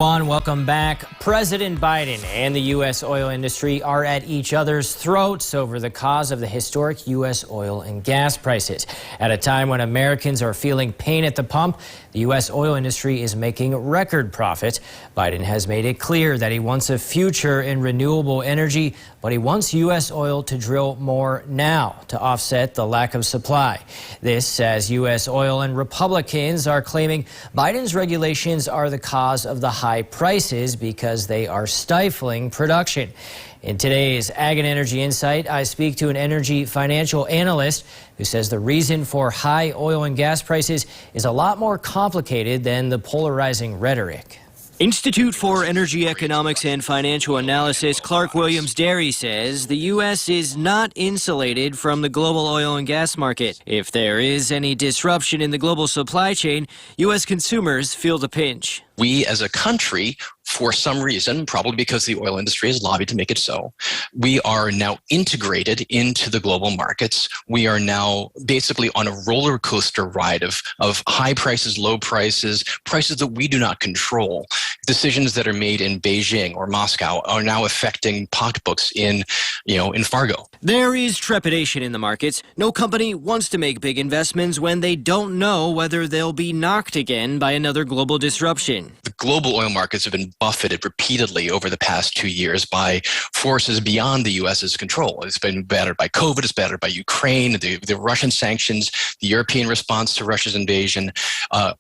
Welcome back. President Biden and the U.S. oil industry are at each other's throats over the cause of the historic U.S. oil and gas prices. At a time when Americans are feeling pain at the pump, the U.S. oil industry is making record profits. Biden has made it clear that he wants a future in renewable energy, but he wants U.S. oil to drill more now to offset the lack of supply. This as U.S. oil and Republicans are claiming Biden's regulations are the cause of the high prices because they are stifling production. In today's Ag and Energy Insight, I speak to an energy financial analyst who says the reason for high oil and gas prices is a lot more complicated than the polarizing rhetoric. Institute for Energy Economics and Financial Analysis Clark Williams Derry says the U.S. is not insulated from the global oil and gas market. If there is any disruption in the global supply chain, U.S. consumers feel the pinch. We as a country, for some reason, probably because the oil industry has lobbied to make it so, we are now integrated into the global markets. We are now basically on a roller coaster ride of high prices, low prices, prices that we do not control. Decisions that are made in Beijing or Moscow are now affecting pocketbooks in Fargo. There is trepidation in the markets. No company wants to make big investments when they don't know whether they'll be knocked again by another global disruption. The global oil markets have been buffeted repeatedly over the past 2 years by forces beyond the U.S.'s control. It's been battered by COVID, it's battered by Ukraine, the Russian sanctions, the European response to Russia's invasion.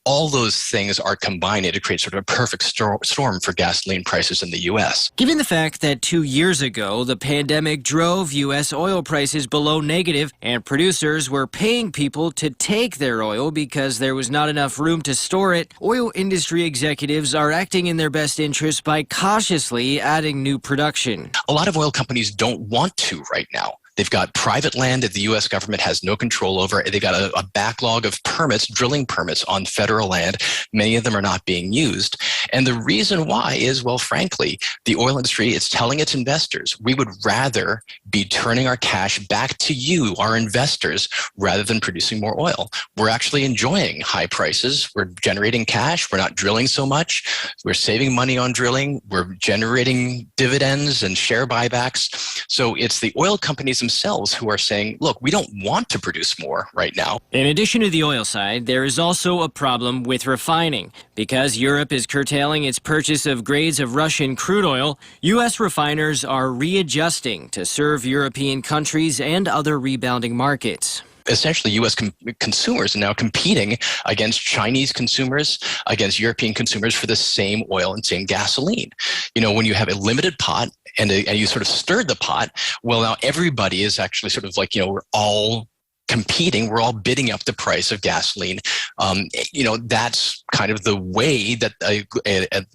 All those things are combining to create sort of a perfect storm for gasoline prices in the U.S. Given the fact that 2 years ago, the pandemic drove U.S. oil prices below negative and producers were paying people to take their oil because there was not enough room to store it, oil industry executives are acting in their best interest by cautiously adding new production. A lot of oil companies don't want to right now. They've got private land that the U.S. government has no control over. They've got a backlog of permits, drilling permits on federal land. Many of them are not being used. And the reason why is, well, frankly, the oil industry is telling its investors, we would rather be turning our cash back to you, our investors, rather than producing more oil. We're actually enjoying high prices. We're generating cash. We're not drilling so much. We're saving money on drilling. We're generating dividends and share buybacks. So it's the oil companies themselves who are saying, look, we don't want to produce more right now. In addition to the oil side, there is also a problem with refining. Because Europe is curtailing its purchase of grades of Russian crude oil, U.S. refiners are readjusting to serve European countries and other rebounding markets. Essentially, U.S. consumers are now competing against Chinese consumers, against European consumers for the same oil and same gasoline. When you have a limited pot and you sort of stirred the pot, well, now everybody is actually sort of like, we're all competing, we're all bidding up the price of gasoline. That's kind of the way that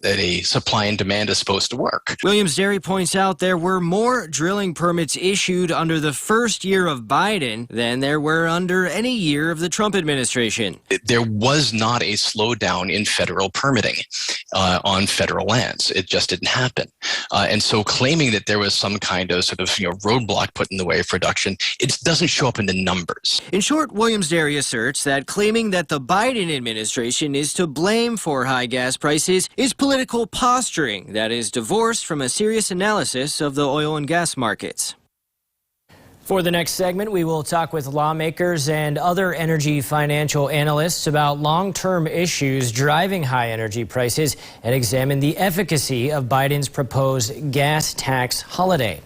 a supply and demand is supposed to work. Williams Derry points out there were more drilling permits issued under the first year of Biden than there were under any year of the Trump administration. There was not a slowdown in federal permitting on federal lands. It just didn't happen. And so claiming that there was some kind of sort of roadblock put in the way of production, it doesn't show up in the numbers. In short, Williams Derry asserts that claiming that the Biden administration is to blame for high gas prices is political posturing that is divorced from a serious analysis of the oil and gas markets. For the next segment, we will talk with lawmakers and other energy financial analysts about long-term issues driving high energy prices and examine the efficacy of Biden's proposed gas tax holiday.